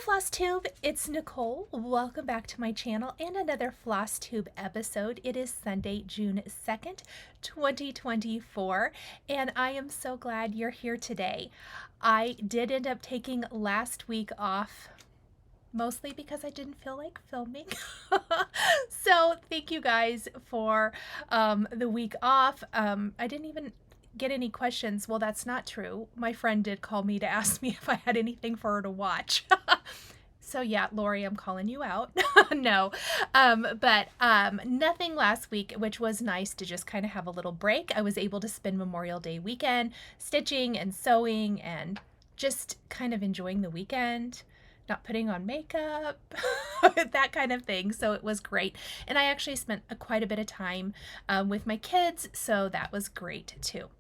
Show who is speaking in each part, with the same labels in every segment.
Speaker 1: Hello Flosstube, it's Nicole. Welcome back to my channel and another Flosstube episode. It is Sunday, June 2nd, 2024, and I am so glad you're here today. I did end up taking last week off, mostly because I didn't feel like filming. So thank you guys for the week off. I didn't even get any questions. Well, that's not true. My friend did call me to ask me if I had anything for her to watch. So yeah, Lori, I'm calling you out. No, but nothing last week, which was nice to just kind of have a little break. I was able to spend Memorial Day weekend stitching and sewing and just kind of enjoying the weekend, not putting on makeup, that kind of thing. So it was great. And I actually spent quite a bit of time with my kids, so that was great too.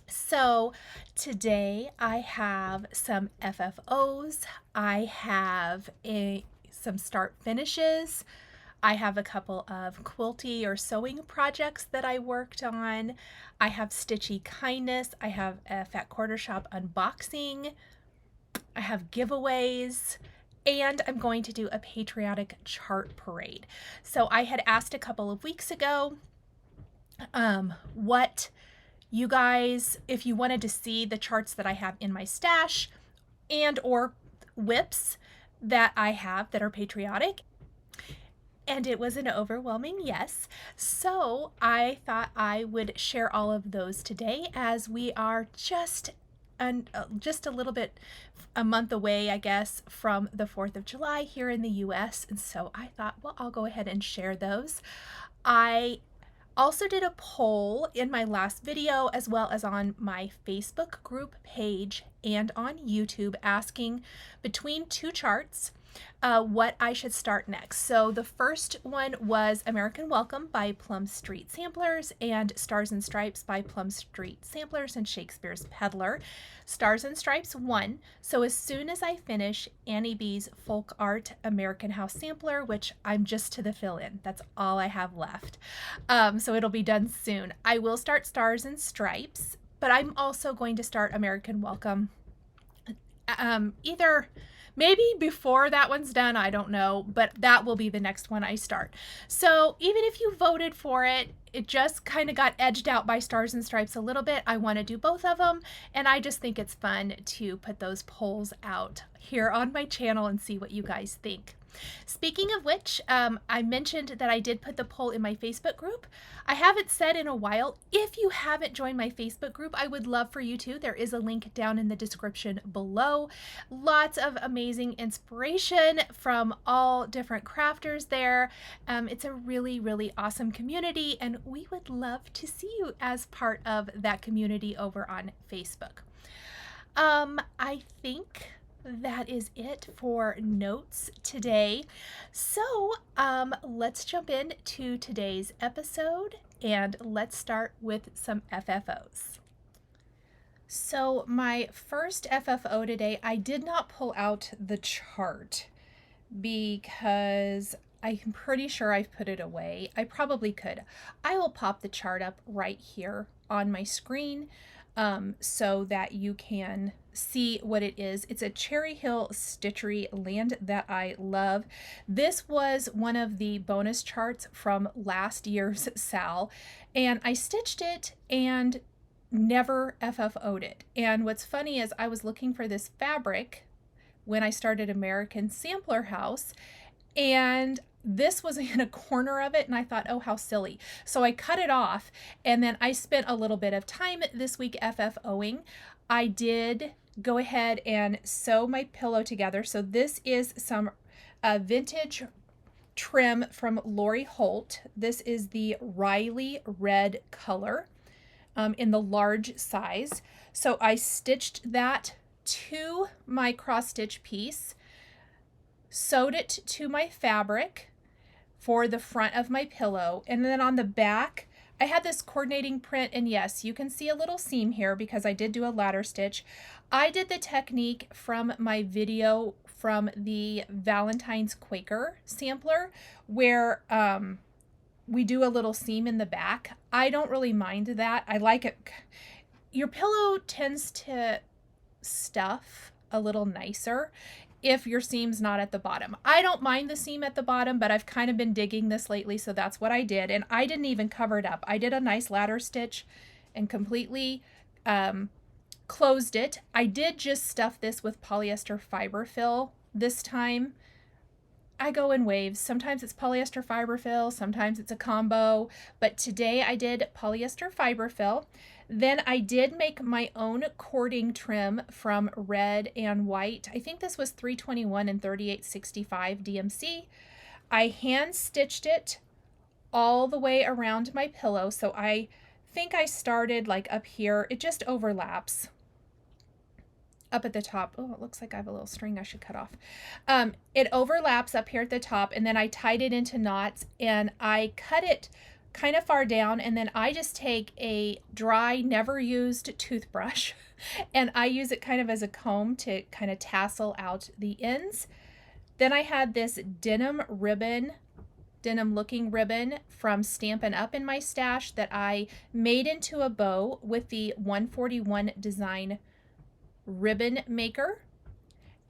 Speaker 1: So today I have some FFO'S, I have some start finishes, I have a couple of quilty or sewing projects that I worked on, I have Stitchy Kindness, I have a Fat Quarter Shop unboxing, I have giveaways, and I'm going to do a Patriotic chart parade. So I had asked a couple of weeks ago what you guys, if you wanted to see the charts that I have in my stash and or whips that I have that are patriotic. And it was an overwhelming yes. So I thought I would share all of those today, as we are just a little bit a month away, I guess, from the 4th of July here in the US. And so I thought, well, I'll go ahead and share those. I also did a poll in my last video, as well as on my Facebook group page and on YouTube, asking between two charts what I should start next. So the first one was American Welcome by Plum Street Samplers and Stars and Stripes by Plum Street Samplers and Shakespeare's Peddler. Stars and Stripes won. So as soon as I finish Annie B's Folk Art American House Sampler, which I'm just to the fill-in, that's all I have left. So it'll be done soon. I will start Stars and Stripes, but I'm also going to start American Welcome either maybe before that one's done, I don't know, but that will be the next one I start. So even if you voted for it, it just kind of got edged out by Stars and Stripes a little bit. I want to do both of them, and I just think it's fun to put those polls out here on my channel and see what you guys think. Speaking of which, I mentioned that I did put the poll in my Facebook group. I haven't said in a while, if you haven't joined my Facebook group, I would love for you to. There is a link down in the description below. Lots of amazing inspiration from all different crafters there. It's a really, really awesome community, and we would love to see you as part of that community over on Facebook. I think that is it for notes today. So let's jump into today's episode, and let's start with some FFOs. So my first FFO today, I did not pull out the chart because I'm pretty sure I've put it away. I probably could. I will pop the chart up right here on my screen so that you can see what it is. It's a Cherry Hill Stitchery land that I love. This was one of the bonus charts from last year's Sal, and I stitched it and never FFO'd it. And what's funny is I was looking for this fabric when I started American Sampler House, and this was in a corner of it, and I thought, oh, how silly. So I cut it off, and then I spent a little bit of time this week FFOing. I did go ahead and sew my pillow together. So this is some vintage trim from Lori Holt. This is the Riley red color in the large size. So I stitched that to my cross stitch piece, sewed it to my fabric for the front of my pillow, and then on the back I had this coordinating print, and yes, you can see a little seam here because I did do a ladder stitch. I did the technique from my video from the Valentine's Quaker sampler where we do a little seam in the back. I don't really mind that. I like it. Your pillow tends to stuff a little nicer if your seam's not at the bottom. I don't mind the seam at the bottom, but I've kind of been digging this lately, so that's what I did. And I didn't even cover it up. I did a nice ladder stitch and completely closed it. I did just stuff this with polyester fiber fill this time. I go in waves. Sometimes it's polyester fiber fill, sometimes it's a combo, but today I did polyester fiber fill. Then I did make my own cording trim from red and white. I think this was 321 and 3865 DMC. I hand stitched it all the way around my pillow. So I think I started like up here. It just overlaps up at the top. Oh, it looks like I have a little string I should cut off. It overlaps up here at the top, and then I tied it into knots and I cut it kind of far down, and then I just take a dry, never used toothbrush and I use it kind of as a comb to kind of tassel out the ends. Then I had this denim looking ribbon from Stampin' Up in my stash that I made into a bow with the 141 design ribbon maker.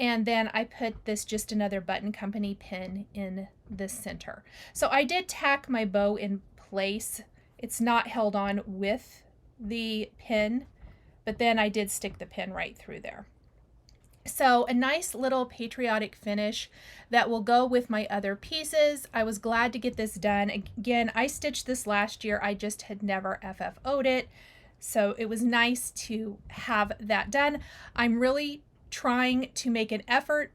Speaker 1: And then I put this Just Another Button Company pin in the center. So I did tack my bow in place. It's not held on with the pin, but then I did stick the pin right through there. So a nice little patriotic finish that will go with my other pieces. I was glad to get this done. Again, I stitched this last year. I just had never FFO'd it. So it was nice to have that done. I'm really trying to make an effort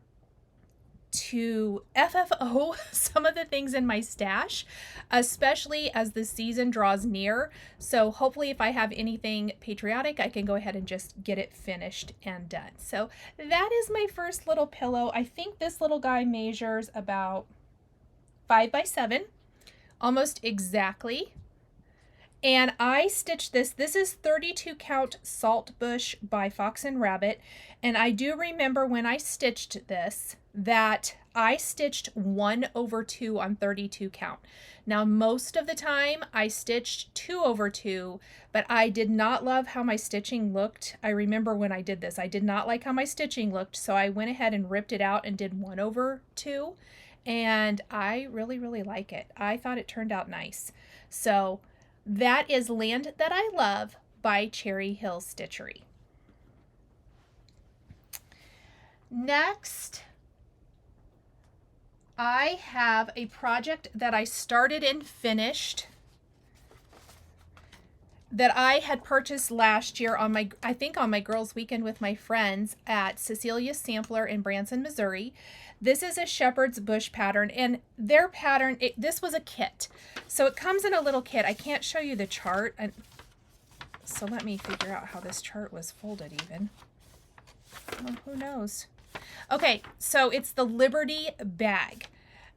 Speaker 1: to FFO some of the things in my stash, especially as the season draws near. So hopefully if I have anything patriotic, I can go ahead and just get it finished and done. So that is my first little pillow. I think this little guy measures about 5 by 7, almost exactly. And I stitched this. This is 32 count Salt Bush by Fox and Rabbit. And I do remember when I stitched this that I stitched 1/2 on 32 count. Now, most of the time I stitched 2/2, but I did not love how my stitching looked. I remember when I did this, I did not like how my stitching looked. So I went ahead and ripped it out and did 1/2. And I really, really like it. I thought it turned out nice. So that is Land That I Love by Cherry Hill Stitchery. Next, I have a project that I started and finished that I had purchased last year on my, I think on my girls' weekend with my friends at Cecilia's Sampler in Branson, Missouri. This is a shepherd's bush pattern, and their pattern, this was a kit. So it comes in a little kit. I can't show you the chart. So let me figure out how this chart was folded even. Well, who knows? Okay, so it's the Liberty bag.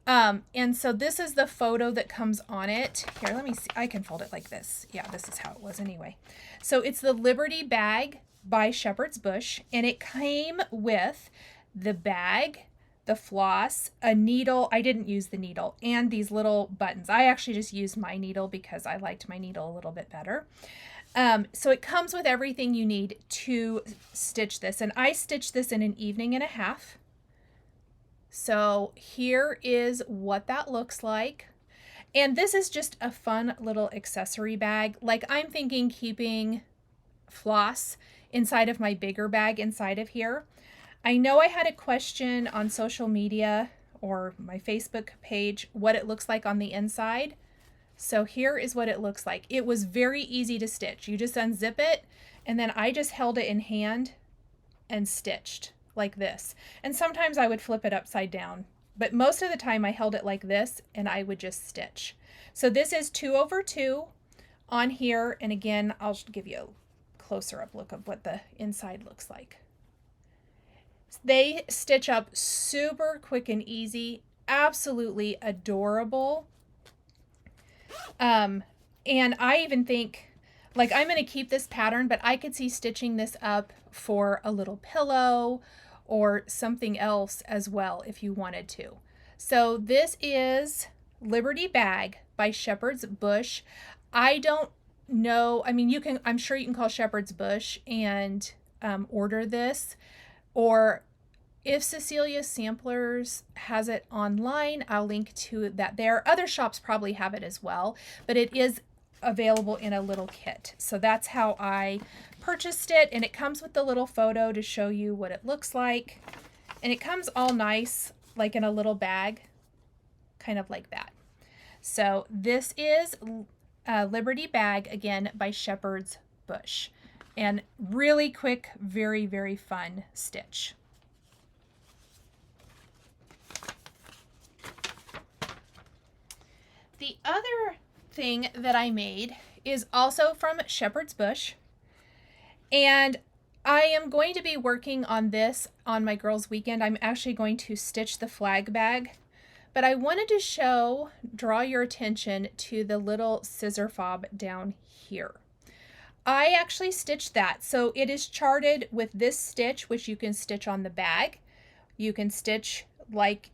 Speaker 1: And so this is the photo that comes on it. Here, let me see. I can fold it like this. Yeah, this is how it was anyway. So it's the Liberty bag by Shepherd's Bush, and it came with the bag, the floss, a needle. I didn't use the needle, and these little buttons. I actually just used my needle because I liked my needle a little bit better. So it comes with everything you need to stitch this, and I stitched this in an evening and a half. So here is what that looks like. And this is just a fun little accessory bag. Like, I'm thinking keeping floss inside of my bigger bag inside of here. I know I had a question on social media or my Facebook page what it looks like on the inside. So here is what it looks like. It was very easy to stitch. You just unzip it, and then I just held it in hand and stitched like this. And sometimes I would flip it upside down, but most of the time I held it like this and I would just stitch. So this is 2/2 on here. And again, I'll give you a closer up look of what the inside looks like. They stitch up super quick and easy, absolutely adorable. And I even think, like, I'm going to keep this pattern, but I could see stitching this up for a little pillow or something else as well if you wanted to. So this is Liberty Bag by Shepherd's Bush. I don't know, I mean, you can, I'm sure you can call Shepherd's Bush and order this, or If Cecilia Samplers has it online, I'll link to that there. Other shops probably have it as well, but it is available in a little kit. So that's how I purchased it, and it comes with the little photo to show you what it looks like. And it comes all nice, like in a little bag, kind of like that. So this is Liberty Bag, again, by Shepherd's Bush. And really quick, very, very fun stitch. The other thing that I made is also from Shepherd's Bush, and I am going to be working on this on my girls' weekend. I'm actually going to stitch the flag bag, but I wanted to draw your attention to the little scissor fob down here. I actually stitched that, so it is charted with this stitch, which you can stitch on the bag. You can stitch like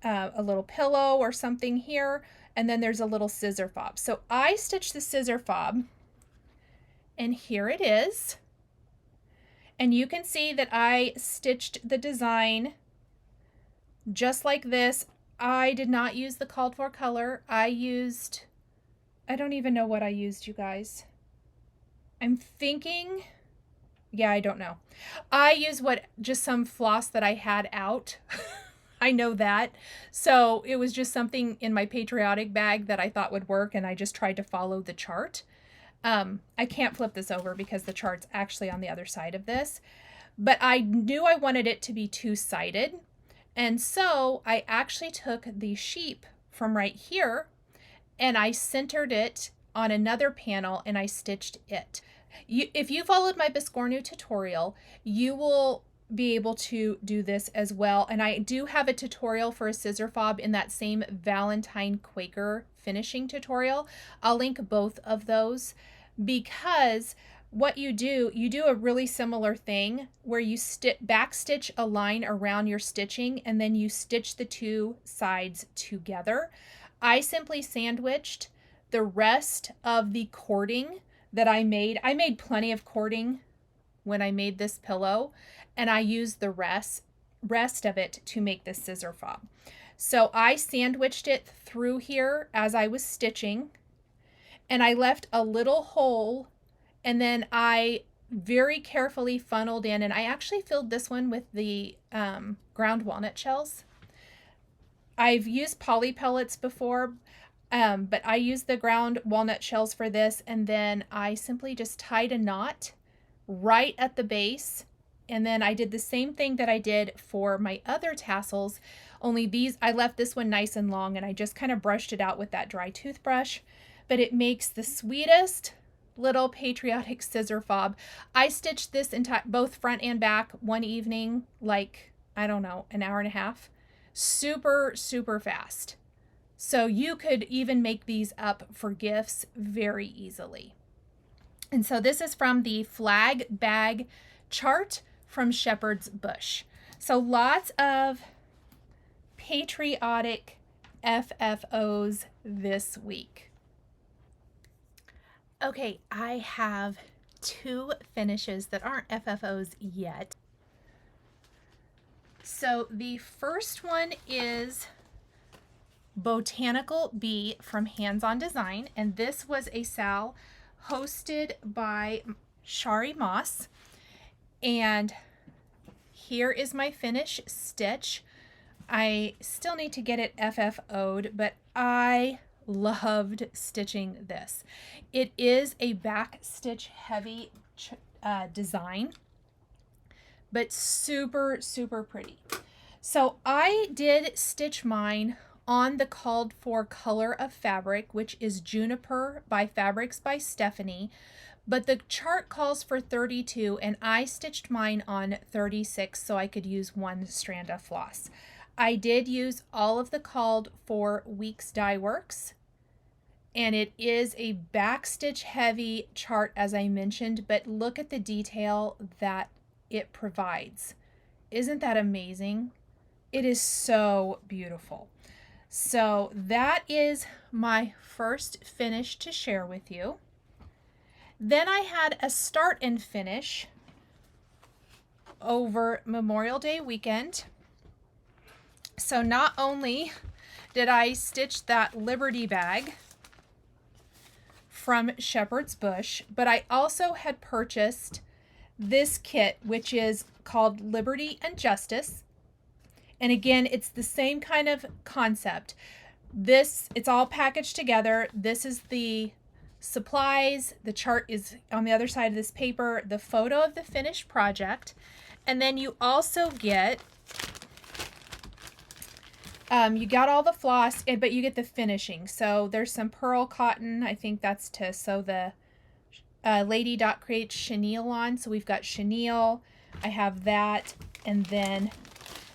Speaker 1: a little pillow or something here, and then there's a little scissor fob. So I stitched the scissor fob, and here it is. And you can see that I stitched the design just like this. I did not use the called for color. I don't even know what I used, you guys. I'm thinking, yeah, I don't know. I used just some floss that I had out. I know that. So it was just something in my Patriotic bag that I thought would work, and I just tried to follow the chart. I can't flip this over because the chart's actually on the other side of this, but I knew I wanted it to be two-sided. And so I actually took the sheep from right here and I centered it on another panel and I stitched it. If you followed my Biscornu tutorial, you will be able to do this as well. And I do have a tutorial for a scissor fob in that same Valentine Quaker finishing tutorial. I'll link both of those, because what you do a really similar thing where you back stitch a line around your stitching and then you stitch the two sides together. I simply sandwiched the rest of the cording that I made. I made plenty of cording when I made this pillow, and I used the rest of it to make the scissor fob. So I sandwiched it through here as I was stitching, and I left a little hole, and then I very carefully funneled in, and I actually filled this one with the ground walnut shells. I've used poly pellets before, but I used the ground walnut shells for this, and then I simply just tied a knot right at the base. And then I did the same thing that I did for my other tassels, only these, I left this one nice and long and I just kind of brushed it out with that dry toothbrush, but it makes the sweetest little Patriotic scissor fob. I stitched this both front and back one evening, like, I don't know, an hour and a half. Super, super fast. So you could even make these up for gifts very easily. And so this is from the flag bag chart from Shepherd's Bush. So lots of patriotic FFO'S this week. Okay, I have two finishes that aren't FFO'S yet. So the first one is Botanical Bee from Hands On Design, and this was a sal hosted by Shari Moss. And here is my finish stitch. I still need to get it FFO'd, but I loved stitching this. It is a back stitch heavy design, but super, super pretty. So I did stitch mine on the called for color of fabric, which is Juniper by Fabrics by Stephanie, but the chart calls for 32 and I stitched mine on 36 so I could use one strand of floss. I did use all of the called for Weeks Dye Works, and it is a backstitch heavy chart as I mentioned, but look at the detail that it provides. Isn't that amazing? It is so beautiful. So that is my first finish to share with you. Then I had a start and finish over Memorial Day weekend. So not only did I stitch that Liberty bag from Shepherd's Bush, but I also had purchased this kit, which is called Liberty and Justice. And again, it's the same kind of concept. It's all packaged together. This is the supplies. The chart is on the other side of this paper, the photo of the finished project. And then you also get, you got all the floss, but you get the finishing. So there's some pearl cotton. I think that's to sew the Lady Dot Create chenille on. So we've got chenille. I have that. And then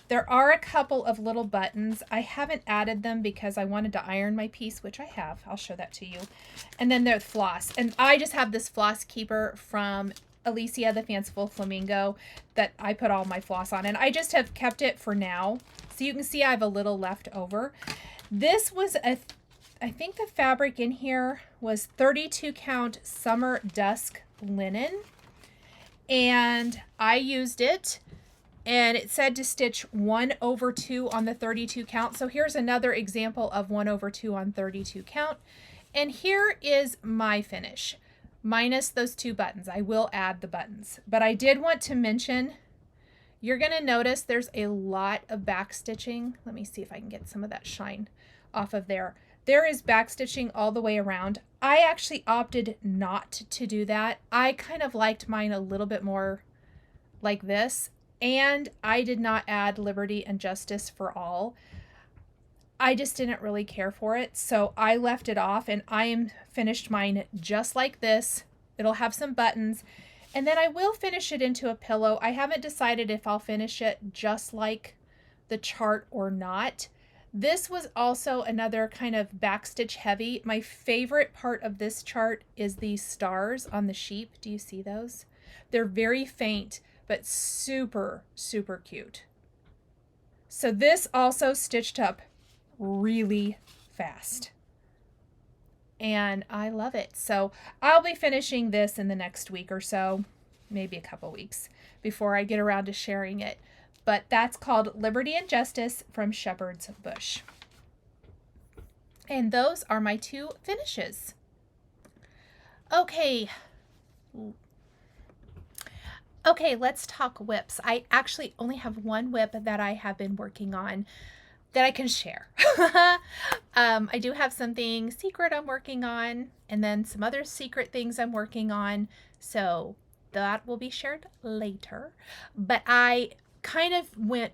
Speaker 1: there are a couple of little buttons. I haven't added them because I wanted to iron my piece, which I have. I'll show that to you. And then there's floss. And I just have this floss keeper from Alicia the Fanciful Flamingo that I put all my floss on. And I just have kept it for now. So you can see I have a little left over. This was I think the fabric in here was 32 count summer dusk linen. And I used it. And it said to stitch 1/2 on the 32 count. So here's another example of 1/2 on 32 count. And here is my finish, minus those 2 buttons. I will add the buttons. But I did want to mention, you're going to notice there's a lot of back stitching. Let me see if I can get some of that shine off of there. There is back stitching all the way around. I actually opted not to do that. I kind of liked mine a little bit more like this. And I did not add Liberty and Justice for all. I just didn't really care for it. So I left it off, and I am finished mine just like this. It'll have some buttons. And then I will finish it into a pillow. I haven't decided if I'll finish it just like the chart or not. This was also another kind of backstitch heavy. My favorite part of this chart is these stars on the sheep. Do you see those? They're very faint, but super, super cute. So this also stitched up really fast. And I love it. So I'll be finishing this in the next week or so, maybe a couple weeks, before I get around to sharing it. But that's called Liberty and Justice from Shepherd's Bush. And those are my 2 finishes. Okay. Okay, let's talk whips. I actually only have one whip that I have been working on that I can share. I do have something secret I'm working on, and then some other secret things I'm working on. So that will be shared later. But I kind of went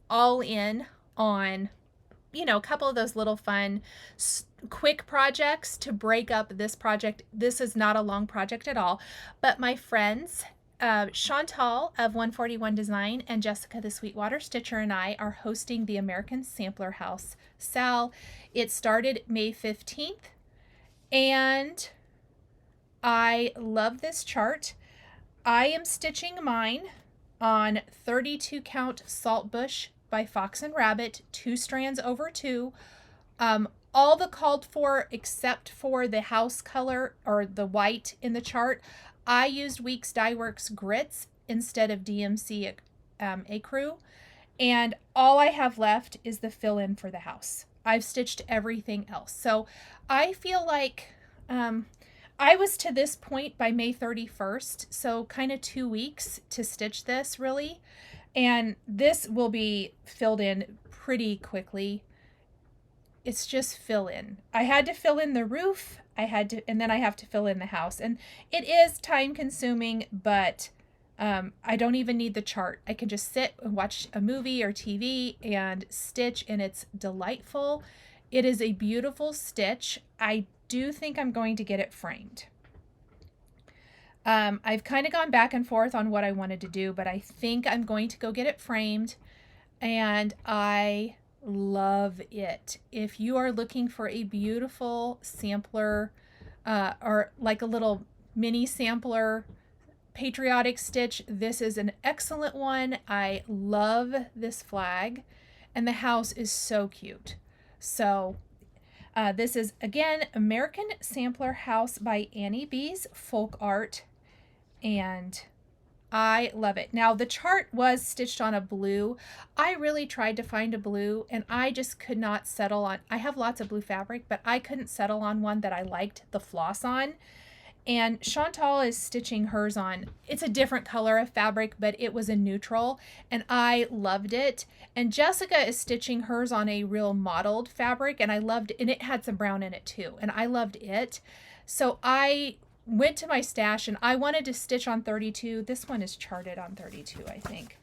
Speaker 1: all in on, you know, a couple of those little fun, quick projects to break up this project. This is not a long project at all, but my friends, Chantal of 141 Design and Jessica the Sweetwater Stitcher and I are hosting the American Sampler House Sal. It started May 15th, and I love this chart. I am stitching mine on 32 count Saltbush by Fox and Rabbit, 2 strands over 2. All the called for except for the house color or the white in the chart. I used Weeks Dye Works grits instead of DMC Ecru, and all I have left is the fill-in for the house. I've stitched everything else. So I feel like I was to this point by May 31st, so kind of 2 weeks to stitch this really, and this will be filled in pretty quickly. It's just fill in. I had to fill in the roof, and then I have to fill in the house. And it is time consuming, but I don't even need the chart. I can just sit and watch a movie or TV and stitch, and it's delightful. It is a beautiful stitch. I do think I'm going to get it framed. I've kind of gone back and forth on what I wanted to do, but I think I'm going to go get it framed, and I love it. If you are looking for a beautiful sampler or like a little mini sampler patriotic stitch, this is an excellent one. I love this flag, and the house is so cute. So this is again American Sampler House by Annie Beez, folk art, and I love it. Now the chart was stitched on a blue. I really tried to find a blue and I just could not settle on, I have lots of blue fabric, but I couldn't settle on one that I liked the floss on. And Chantal is stitching hers on, it's a different color of fabric, but it was a neutral and I loved it. And Jessica is stitching hers on a real mottled fabric and I loved, and it had some brown in it too. And I loved it. So I went to my stash and I wanted to stitch on 32. This one is charted on 32, I think.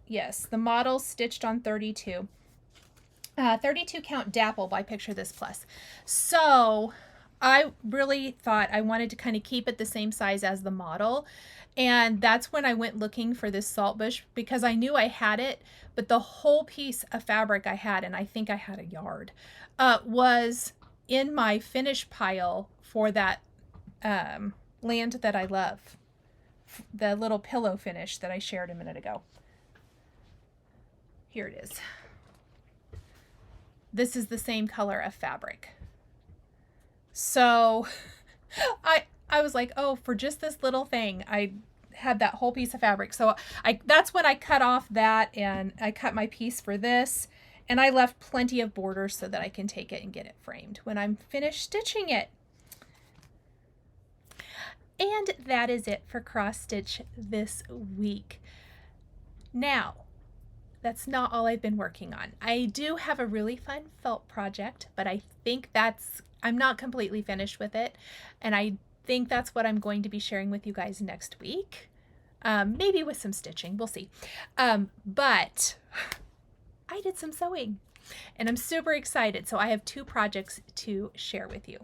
Speaker 1: Yes, the model stitched on 32. 32 count dapple by Picture This Plus. So I really thought I wanted to kind of keep it the same size as the model. And that's when I went looking for this Saltbush because I knew I had it, but the whole piece of fabric I had, and I think I had a yard, was in my finish pile for that land that I love. The little pillow finish that I shared a minute ago. Here it is. This is the same color of fabric. So I was like, oh, for just this little thing, I had that whole piece of fabric. So that's when I cut off that and I cut my piece for this. And I left plenty of borders so that I can take it and get it framed when I'm finished stitching it. And that is it for cross stitch this week. Now, that's not all I've been working on. I do have a really fun felt project, but I think I'm not completely finished with it. And I think that's what I'm going to be sharing with you guys next week. Maybe with some stitching, we'll see. But I did some sewing and I'm super excited. So I have 2 projects to share with you.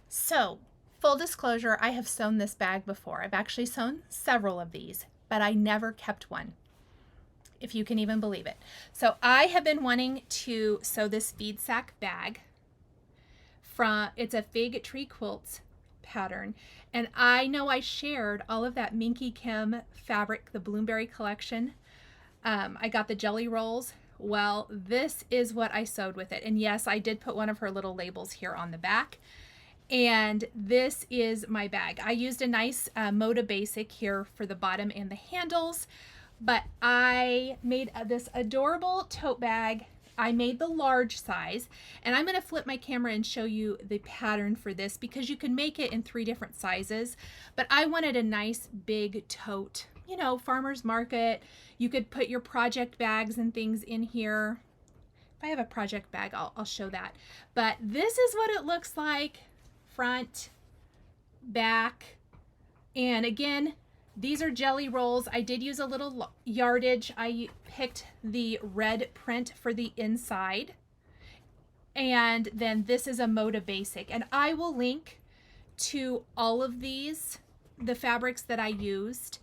Speaker 1: So full disclosure, I have sewn this bag before. I've actually sewn several of these, but I never kept one, if you can even believe it. So I have been wanting to sew this feed sack bag it's a Fig Tree Quilts pattern. And I know I shared all of that Minky Kim fabric, the Bloomberry collection. I got the jelly rolls. Well, this is what I sewed with it. And yes, I did put one of her little labels here on the back. And this is my bag. I used a nice Moda Basic here for the bottom and the handles, but I made this adorable tote bag. I made the large size, and I'm going to flip my camera and show you the pattern for this because you can make it in 3 different sizes, but I wanted a nice big tote, you know, farmer's market. You could put your project bags and things in here. If I have a project bag, I'll show that. But this is what it looks like. Front, back, and again, these are jelly rolls. I did use a little yardage. I picked the red print for the inside, and then this is a Moda Basic, and I will link to all of these, the fabrics that I used,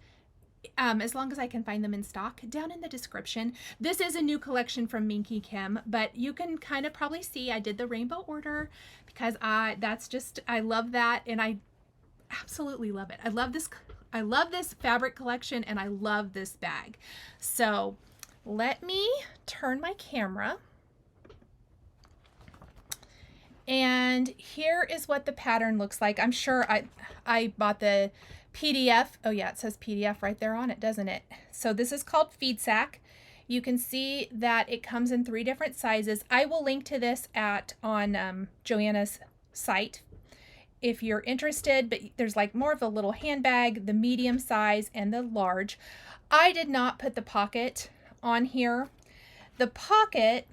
Speaker 1: as long as I can find them in stock, down in the description. This is a new collection from Minky Kim, but you can kind of probably see I did the rainbow order because I love that, and I absolutely love it. I love this fabric collection, and I love this bag. So let me turn my camera. And here is what the pattern looks like. I'm sure I bought the PDF. Oh yeah, it says PDF right there on it, doesn't it? So this is called Feed Sack. You can see that it comes in 3 different sizes. I will link to this on Joanna's site if you're interested, but there's like more of a little handbag, the medium size, and the large. I did not put the pocket on here. The pocket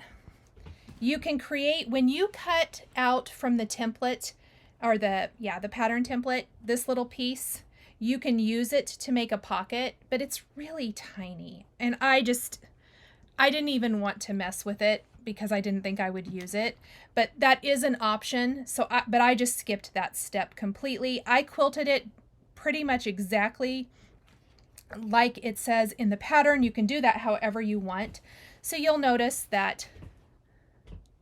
Speaker 1: you can create when you cut out from the template, or the pattern template, this little piece, you can use it to make a pocket, but it's really tiny. And I didn't even want to mess with it because I didn't think I would use it, but that is an option. But I just skipped that step completely. I quilted it pretty much exactly like it says in the pattern. You can do that however you want. So you'll notice that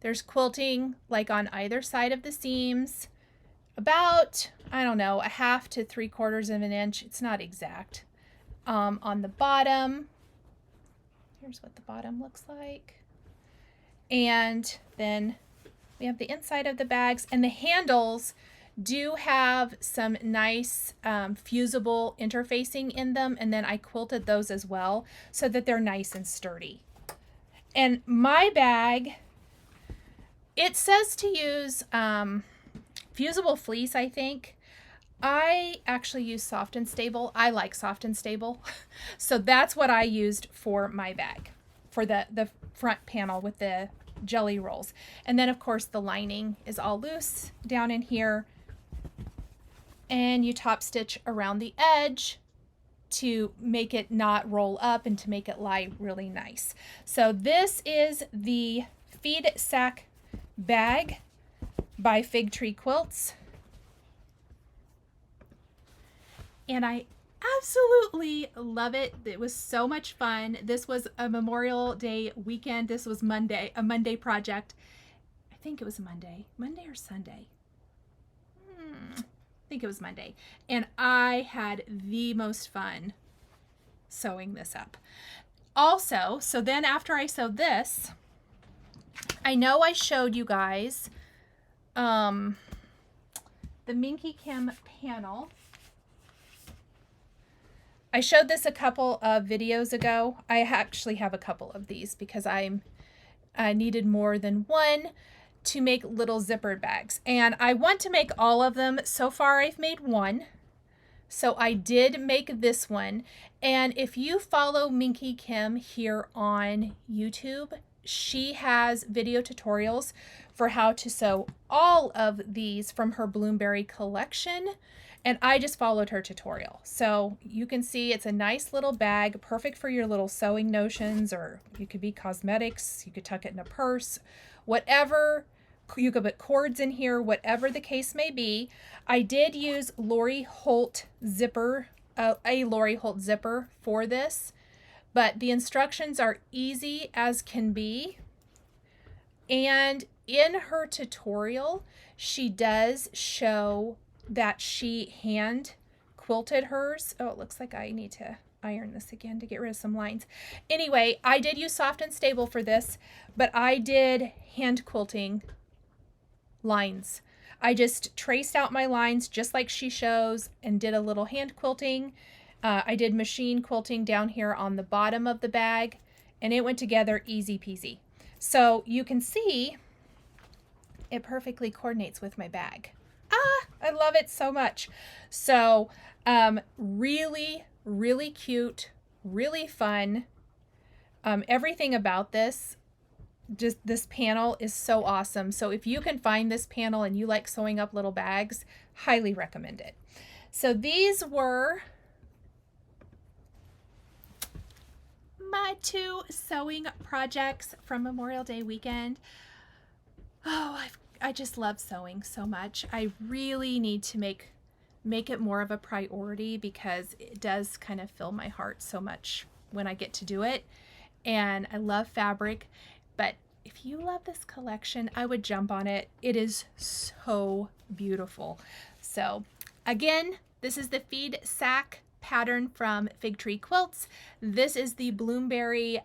Speaker 1: there's quilting like on either side of the seams, about, I don't know, 1/2 to 3/4 of an inch. It's not exact. On the bottom, here's what the bottom looks like. And then we have the inside of the bags, and the handles do have some nice fusible interfacing in them, and then I quilted those as well so that they're nice and sturdy. And my bag, it says to use fusible fleece, I think. I actually use soft and stable. I like soft and stable. So that's what I used for my bag, for the front panel with the jelly rolls. And then of course the lining is all loose down in here. And you top stitch around the edge to make it not roll up and to make it lie really nice. So this is the Feed Sack bag by Fig Tree Quilts. And I absolutely love it. It was so much fun. This was a Memorial Day weekend. This was Monday, a Monday project. I think it was Monday or Sunday. I think it was Monday. And I had the most fun sewing this up. Also, so then after I sewed this, I know I showed you guys the Minky Kim panel. I showed this a couple of videos ago. I actually have a couple of these because I needed more than one to make little zippered bags. And I want to make all of them. So far I've made one. So I did make this one. And if you follow Minky Kim here on YouTube, she has video tutorials for how to sew all of these from her Bloomberry collection. And I just followed her tutorial. So you can see it's a nice little bag, perfect for your little sewing notions, or you could be cosmetics, you could tuck it in a purse, whatever. You could put cords in here, whatever the case may be. I did use Lori Holt zipper, a Lori Holt zipper for this, but the instructions are easy as can be. And in her tutorial, she does show that she hand quilted hers. Oh, it looks like I need to iron this again to get rid of some lines. Anyway, I did use soft and stable for this, but I did hand quilting lines. I just traced out my lines just like she shows and did a little hand quilting. I did machine quilting down here on the bottom of the bag, and it went together easy peasy. So you can see it perfectly coordinates with my bag. I love it so much. So really, really cute, really fun. Everything about this, just this panel is so awesome. So if you can find this panel and you like sewing up little bags, highly recommend it. So these were my 2 sewing projects from Memorial Day weekend. Oh, I just love sewing so much. I really need to make it more of a priority because it does kind of fill my heart so much when I get to do it. And I love fabric, but if you love this collection, I would jump on it. It is so beautiful. So again, this is the Feed Sack pattern from Fig Tree Quilts. This is the Bloomberry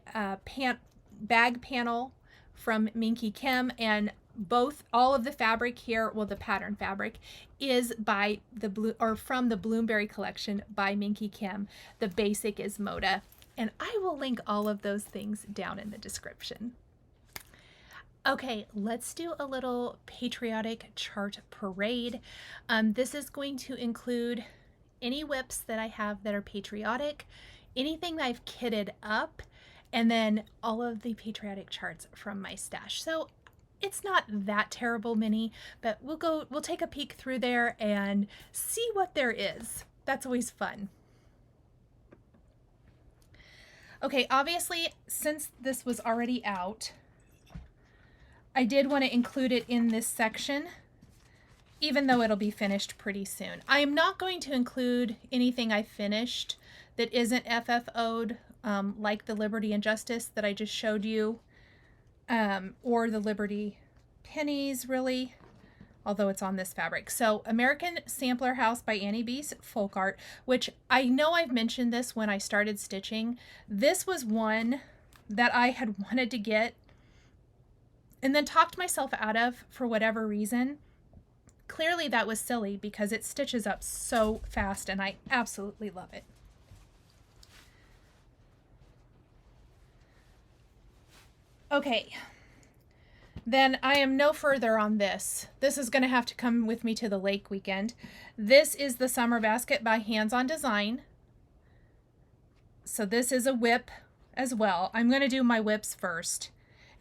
Speaker 1: bag panel from Minky Kim, and all of the fabric here, well, the pattern fabric is by from the Bloomberry collection by Minky Kim. The basic is Moda, and I will link all of those things down in the description. Okay, let's do a little patriotic chart parade. This is going to include any whips that I have that are patriotic, anything that I've kitted up, and then all of the patriotic charts from my stash. So it's not that terrible many, but we'll take a peek through there and see what there is. That's always fun. Okay, obviously, since this was already out, I did want to include it in this section, even though it'll be finished pretty soon. I am not going to include anything I finished that isn't FFO'd, like the Liberty and Justice that I just showed you. Or the Liberty pennies, really, although it's on this fabric. So American Sampler House by Annie Beez Folk Art, which I know I've mentioned this when I started stitching. This was one that I had wanted to get and then talked myself out of for whatever reason. Clearly that was silly because it stitches up so fast and I absolutely love it. Okay, then I am no further on this. This is going to have to come with me to the lake weekend. This is the Summer Basket by Hands On Design. So this is a whip as well. I'm going to do my whips first.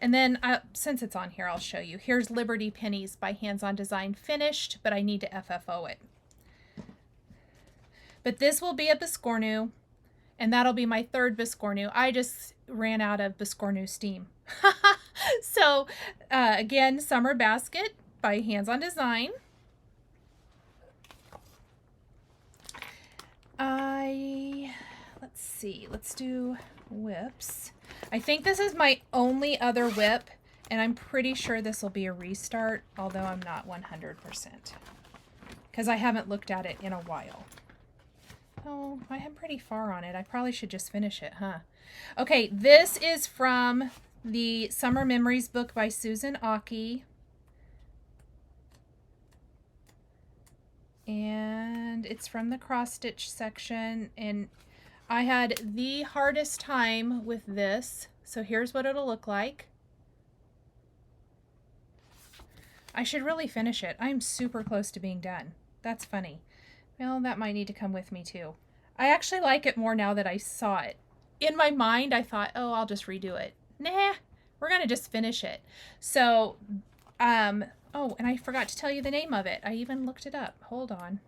Speaker 1: And then, since it's on here, I'll show you. Here's Liberty Pennies by Hands On Design finished, but I need to FFO it. But this will be a Biscornu, and that'll be my third Biscornu. I just ran out of Biscornu steam. So, again, Summer Basket by Hands On Design. Let's see, let's do whips. I think this is my only other whip, and I'm pretty sure this will be a restart, although I'm not 100%, because I haven't looked at it in a while. Oh, I am pretty far on it. I probably should just finish it, huh? Okay, this is from the Summer Memories book by Susan Aki. And it's from the cross stitch section, and I had the hardest time with this. So here's what it'll look like. I should really finish it. I'm super close to being done. That's funny. Well, that might need to come with me too. I actually like it more now that I saw it. In my mind, I thought, oh, I'll just redo it. Nah, we're going to just finish it. So, oh, and I forgot to tell you the name of it. I even looked it up. Hold on.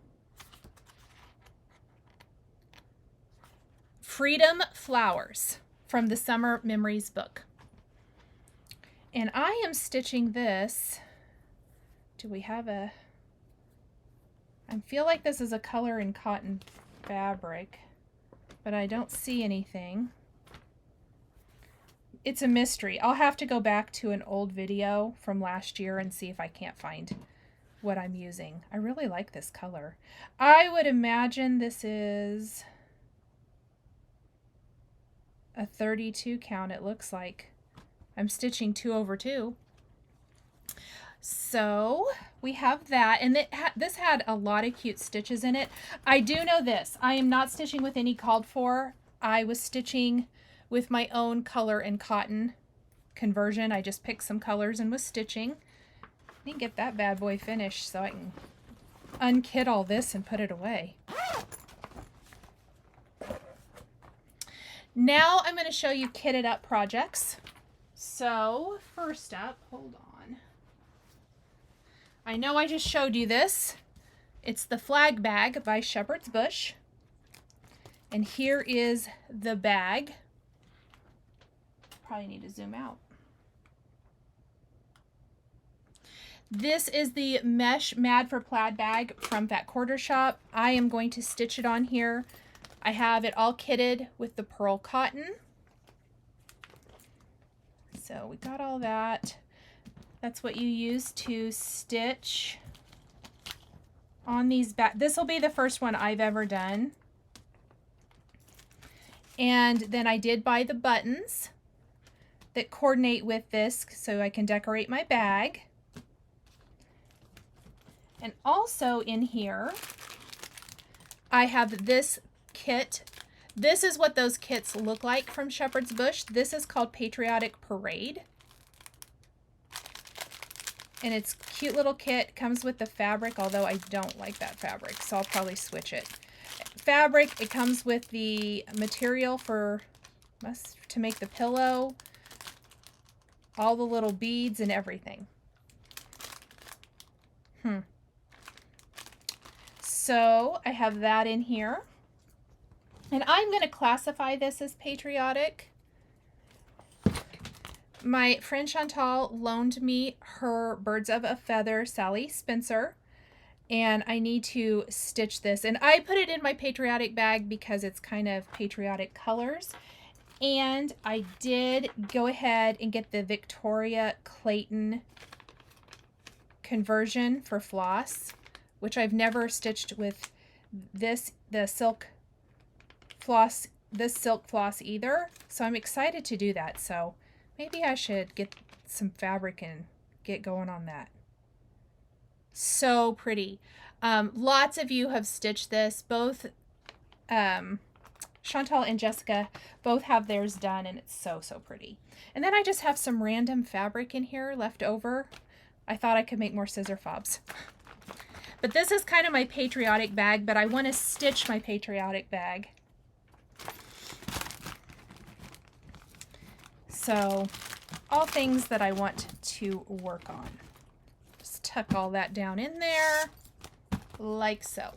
Speaker 1: Freedom Flowers from the Summer Memories book. And I am stitching this. Do we have a... I feel like this is a color in cotton fabric, but I don't see anything. It's a mystery. I'll have to go back to an old video from last year and see if I can't find what I'm using. I really like this color. I would imagine this is a 32 count, it looks like. I'm stitching 2 over 2. So we have that, and this had a lot of cute stitches in it. I do know this. I am not stitching with any called for. I was stitching with my own color and cotton conversion. I just picked some colors and was stitching. I need to get that bad boy finished so I can unkit all this and put it away. Now I'm going to show you kitted up projects. So first up, hold on. I know I just showed you this. It's the Flag Bag by Shepherd's Bush. And here is the bag. Probably need to zoom out. This is the mesh Mad for Plaid bag from Fat Quarter Shop. I am going to stitch it on here. I have it all kitted with the pearl cotton. So we got all that. That's what you use to stitch on these back. This will be the first one I've ever done. And then I did buy the buttons that coordinate with this so I can decorate my bag. And also in here, I have this kit. This is what those kits look like from Shepherd's Bush. This is called Patriotic Parade. And it's a cute little kit. Comes with the fabric, although I don't like that fabric, so I'll probably switch it. Fabric, it comes with the material to make the pillow, all the little beads and everything. So I have that in here. And I'm going to classify this as patriotic. My friend Chantal loaned me her Birds of a Feather Sally Spencer, and I need to stitch this. And I put it in my patriotic bag because it's kind of patriotic colors. And I did go ahead and get the Victoria Clayton conversion for floss, which I've never stitched with this, the silk floss, this silk floss either. So I'm excited to do that. So maybe I should get some fabric and get going on that. So pretty. Lots of you have stitched this. Both Chantal and Jessica both have theirs done, and it's so, so pretty. And then I just have some random fabric in here left over. I thought I could make more scissor fobs. But this is kind of my Patriotic bag, but I want to stitch my Patriotic bag. So, all things that I want to work on. Just tuck all that down in there, like so.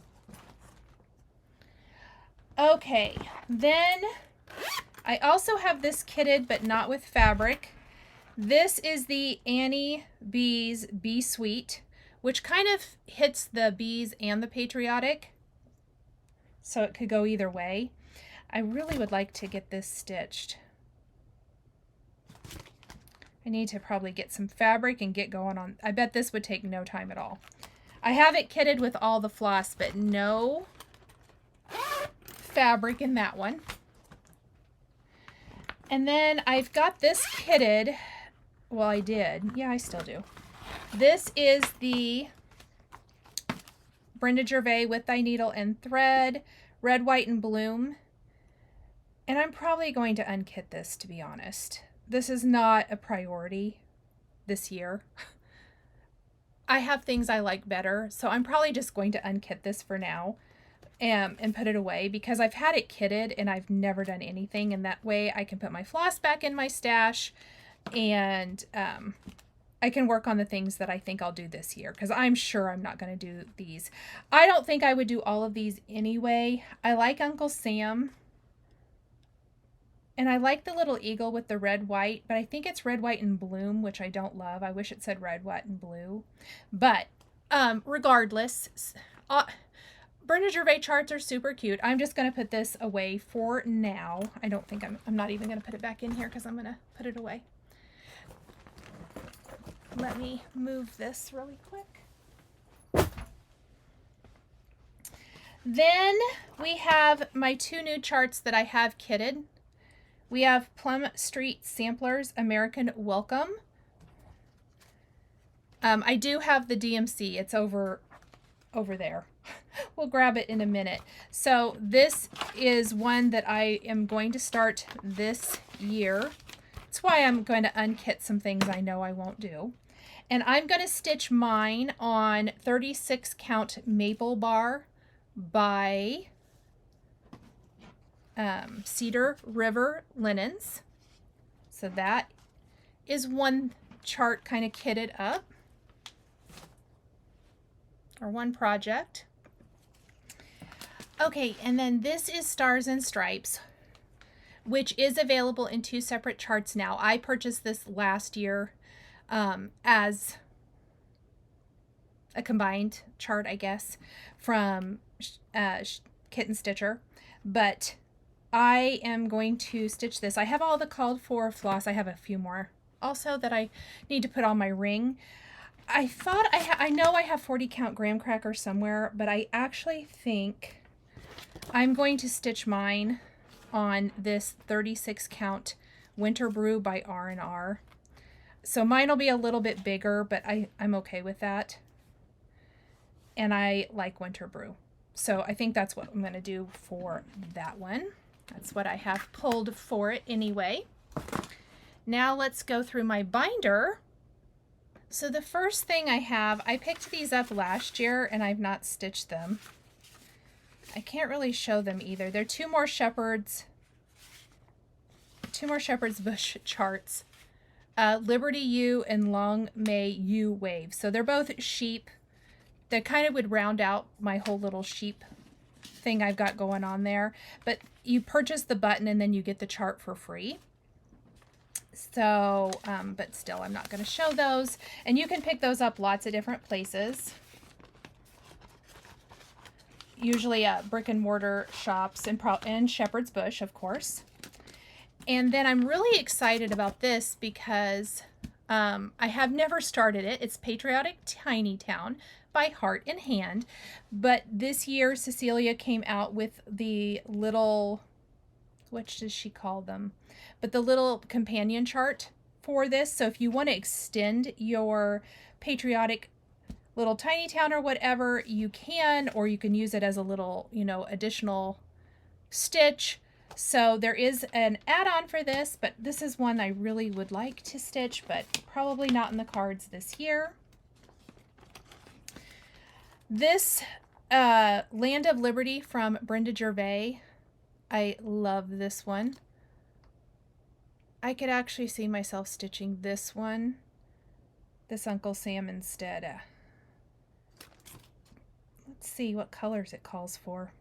Speaker 1: Okay, then I also have this kitted, but not with fabric. This is the Annie Beez Bee Sweet, which kind of hits the Beez and the Patriotic, so it could go either way. I really would like to get this stitched. I need to probably get some fabric and get going on. I bet this would take no time at all. I have it kitted with all the floss, but no fabric in that one. And then I've got this kitted. Well, I did. Yeah, I still do. This is the Brenda Gervais With Thy Needle and Thread, Red, White, and Bloom. And I'm probably going to unkit this, to be honest. This is not a priority this year. I have things I like better, so I'm probably just going to unkit this for now and put it away, because I've had it kitted and I've never done anything, and that way I can put my floss back in my stash, and I can work on the things that I think I'll do this year, because I'm sure I'm not going to do these. I don't think I would do all of these anyway. I like Uncle Sam. And I like the little eagle with the red, white, but I think it's red, white, and bloom, which I don't love. I wish it said red, white, and blue. But regardless, Brenda Gervais charts are super cute. I'm just going to put this away for now. I don't think I'm not even going to put it back in here, because I'm going to put it away. Let me move this really quick. Then we have my two new charts that I have kitted. We have Plum Street Samplers American Welcome. I do have the DMC. It's over there. We'll grab it in a minute. So this is one that I am going to start this year. That's why I'm going to unkit some things I know I won't do. And I'm going to stitch mine on 36 count Maple Bar by Cedar River Linens. So that is one chart kind of kitted up, or one project. Okay, and then this is Stars and Stripes, which is available in two separate charts now. I purchased this last year as a combined chart, I guess, from Kit and Stitcher, but I am going to stitch this. I have all the called for floss. I have a few more also that I need to put on my ring. I thought I know I have 40 count graham cracker somewhere, but I actually think I'm going to stitch mine on this 36 count Winter Brew by R&R. So mine will be a little bit bigger, but I'm okay with that. And I like Winter Brew. So I think that's what I'm going to do for that one. That's what I have pulled for it anyway. Now let's go through my binder. So the first thing I have, I picked these up last year and I've not stitched them. I can't really show them either. They're two more Shepherd's Bush charts. Liberty U and Long May U Wave. So they're both sheep. They kind of would round out my whole little sheep thing I've got going on there. But you purchase the button and then you get the chart for free. So, but still, I'm not going to show those. And you can pick those up lots of different places. Usually brick and mortar shops and Shepherd's Bush, of course. And then I'm really excited about this because I have never started it. It's Patriotic Tiny Town by Heart in Hand. But this year, Cecilia came out with the little, what does she call them? But the little companion chart for this. So if you want to extend your Patriotic little tiny town or whatever, you can, or you can use it as a little, you know, additional stitch. So there is an add-on for this, but this is one I really would like to stitch, but probably not in the cards this year. This Land of Liberty from Brenda Gervais. I love this one. I could actually see myself stitching this one, this Uncle Sam instead. Let's see what colors it calls for.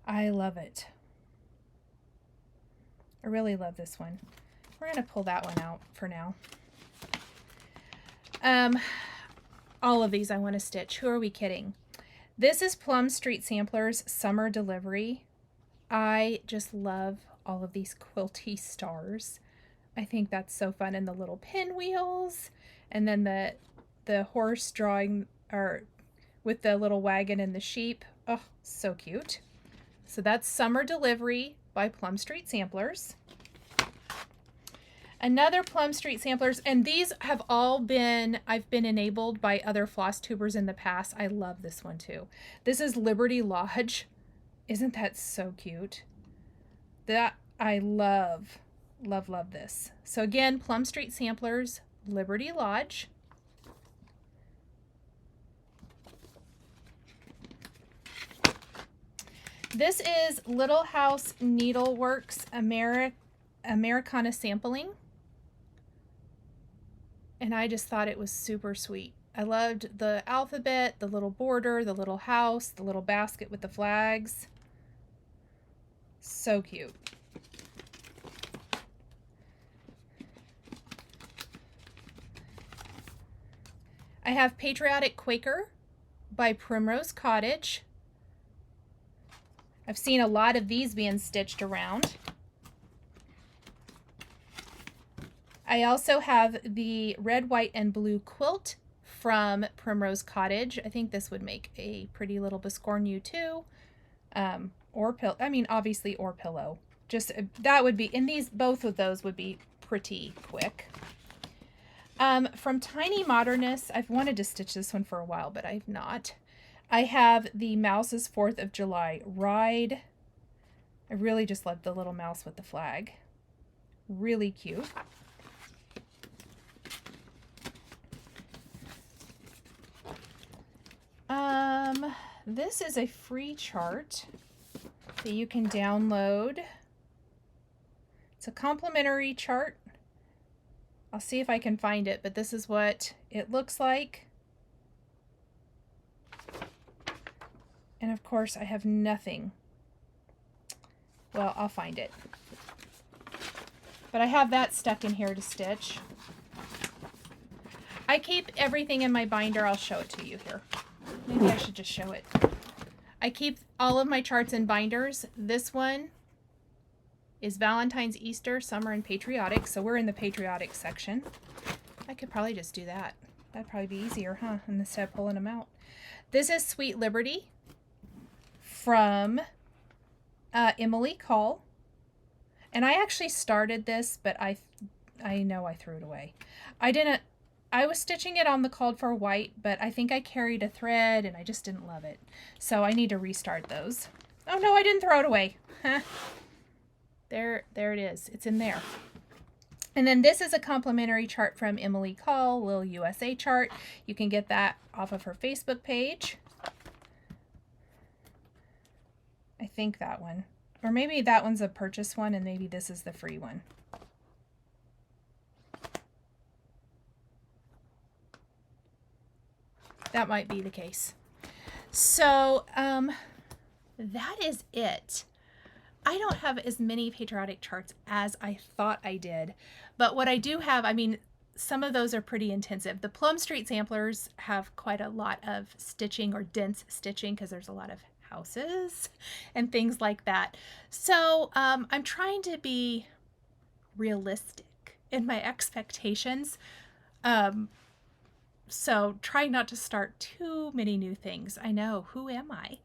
Speaker 1: I love it. I really love this one. We're going to pull that one out for now. All of these I want to stitch. Who are we kidding? This is Plum Street Samplers Summer Delivery. I just love all of these quilty stars. I think that's so fun. And the little pinwheels. And then the horse drawing, or with the little wagon and the sheep. Oh, so cute. So that's Summer Delivery by Plum Street Samplers. Another Plum Street Samplers, and these have all been, I've been enabled by other floss tubers in the past. I love this one too. This is Liberty Lodge. Isn't that so cute? That I love, love, love this. So again, Plum Street Samplers, Liberty Lodge. This is Little House Needleworks Americana Sampling. And I just thought it was super sweet. I loved the alphabet, the little border, the little house, the little basket with the flags. So cute. I have Patriotic Quaker by Primrose Cottage. I've seen a lot of these being stitched around. I also have the red, white, and blue quilt from Primrose Cottage. I think this would make a pretty little biscornu too. Or pillow. I mean, obviously, or pillow. Just that would be, and these, both of those would be pretty quick. From Tiny Modernists, I've wanted to stitch this one for a while, but I've not. I have the Mouse's 4th of July Ride. I really just love the little mouse with the flag. Really cute. This is a free chart that you can download. It's a complimentary chart. I'll see if I can find it, but this is what it looks like. And of course, I have nothing. Well, I'll find it. But I have that stuck in here to stitch. I keep everything in my binder. I'll show it to you here. Maybe I should just show it. I keep all of my charts in binders. This one is Valentine's, Easter, Summer, and Patriotic. So we're in the Patriotic section. I could probably just do that. That'd probably be easier, huh? Instead of pulling them out. This is Sweet Liberty from Emily Call. And I actually started this, but I know I threw it away. I was stitching it on the called for white, but I think I carried a thread and I just didn't love it. So I need to restart those. Oh no, I didn't throw it away. There it is. It's in there. And then this is a complimentary chart from Emily Call, Lil USA chart. You can get that off of her Facebook page. I think that one. Or maybe that one's a purchase one and maybe this is the free one. That might be the case. So that is it. I don't have as many patriotic charts as I thought I did, but what I do have, I mean, some of those are pretty intensive. The Plum Street Samplers have quite a lot of stitching or dense stitching because there's a lot of houses and things like that. So I'm trying to be realistic in my expectations. So try not to start too many new things. I know, who am I?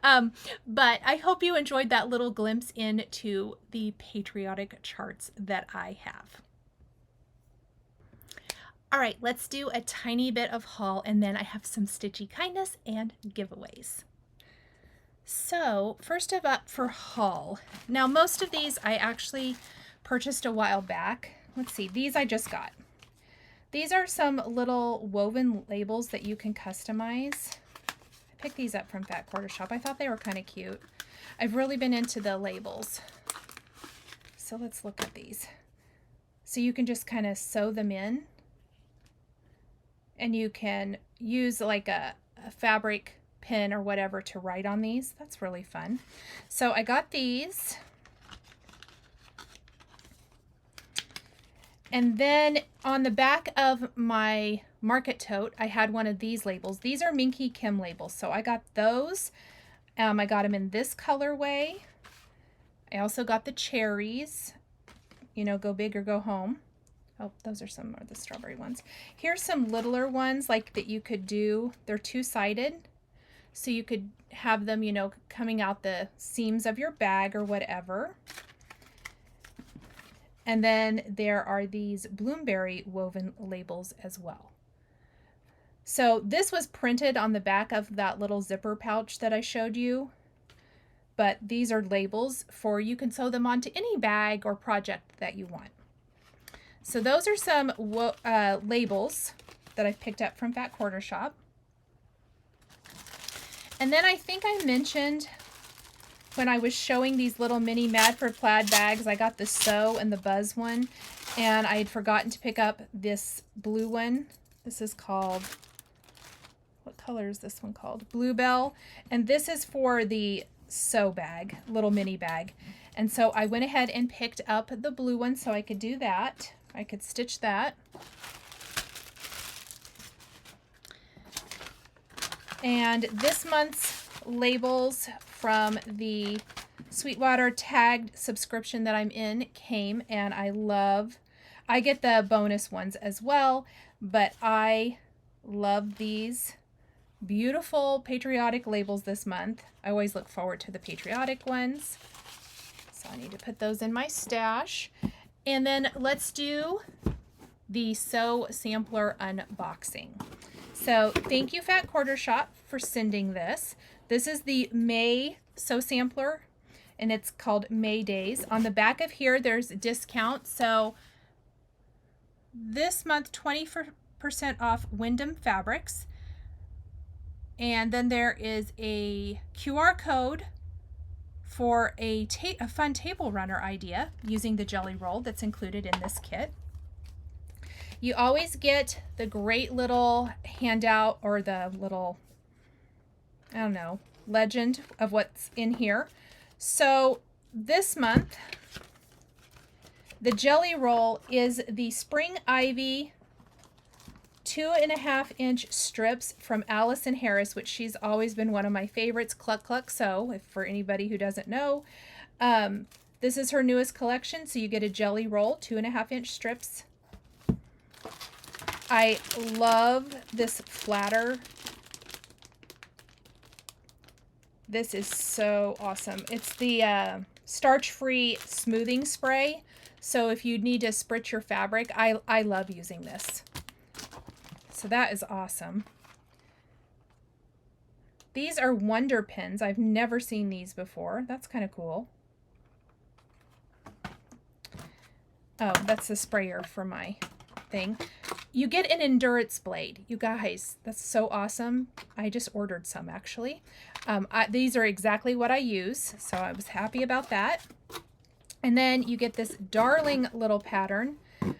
Speaker 1: But I hope you enjoyed that little glimpse into the patriotic charts that I have. All right, let's do a tiny bit of haul, and then I have some stitchy kindness and giveaways. So first of up for haul. Now most of these I actually purchased a while back. Let's see, these I just got. These are some little woven labels that you can customize. I picked these up from Fat Quarter Shop. I thought they were kind of cute. I've really been into the labels. So let's look at these. So you can just kind of sew them in. And you can use like a fabric pen or whatever to write on these. That's really fun. So I got these. And then on the back of my market tote, I had one of these labels. These are Minky Kim labels. So I got those. I got them in this colorway. I also got the cherries. You know, go big or go home. Oh, those are some of the strawberry ones. Here's some littler ones like that you could do. They're two-sided. So you could have them, you know, coming out the seams of your bag or whatever. And then there are these Bloomberry woven labels as well. So this was printed on the back of that little zipper pouch that I showed you. But these are labels for you can sew them onto any bag or project that you want. So those are some labels that I picked up from Fat Quarter Shop. And then I think I mentioned when I was showing these little mini Mad for Plaid bags, I got the Sew and the Buzz one, and I had forgotten to pick up this blue one. This is called, what color is this one called? Bluebell. And this is for the Sew bag, little mini bag. And so I went ahead and picked up the blue one so I could do that. I could stitch that. And this month's labels from the Sweetwater tagged subscription that I'm in came, and I get the bonus ones as well, but I love these beautiful patriotic labels this month. I always look forward to the patriotic ones. So I need to put those in my stash. And then let's do the Sew Sampler unboxing. So thank you, Fat Quarter Shop, for sending this. This is the May Sew Sampler, and it's called May Days. On the back of here, there's a discount. So this month, 20% off Wyndham Fabrics. And then there is a QR code for a fun table runner idea using the jelly roll that's included in this kit. You always get the great little handout or the little, I don't know, legend of what's in here. So this month, the jelly roll is the Spring Ivy 2.5-inch strips from Allison Harris, which she's always been one of my favorites. Cluck Cluck Sew, if for anybody who doesn't know. This is her newest collection, so you get a jelly roll, 2.5-inch strips. I love this flatter. This is so awesome. It's the starch-free smoothing spray. So if you need to spritz your fabric, I love using this. So that is awesome. These are Wonder Pins. I've never seen these before. That's kind of cool. Oh, that's the sprayer for my thing. You get an endurance blade. You guys, that's so awesome. I just ordered some actually. These are exactly what I use, so I was happy about that. And then you get this darling little pattern,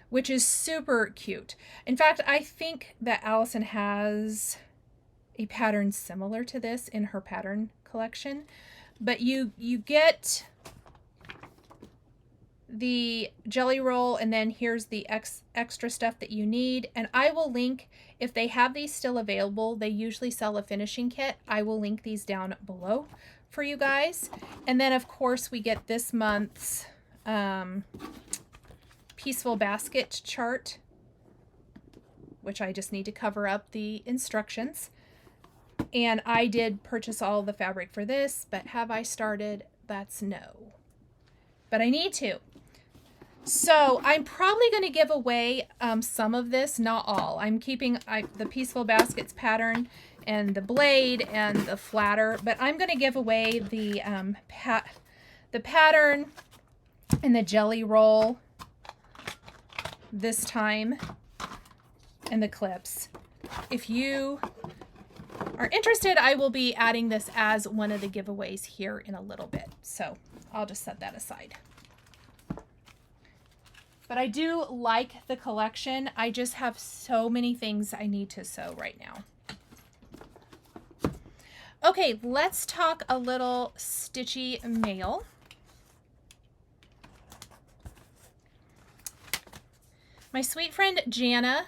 Speaker 1: which is super cute. In fact, I think that Allison has a pattern similar to this in her pattern collection. But you get the jelly roll, and then here's the extra stuff that you need. And I will link, if they have these still available, they usually sell a finishing kit. I will link these down below for you guys. And then of course we get this month's Peaceful Basket chart, which I just need to cover up the instructions. And I did purchase all the fabric for this, but have I started? That's no. But I need to. So I'm probably going to give away some of this, not all. I'm keeping the Peaceful Baskets pattern and the blade and the flatter, but I'm going to give away the pattern and the jelly roll this time, and the clips. If you are interested, I will be adding this as one of the giveaways here in a little bit. So I'll just set that aside. But I do like the collection. I just have so many things I need to sew right now. Okay, let's talk a little Stitchy mail. My sweet friend Jana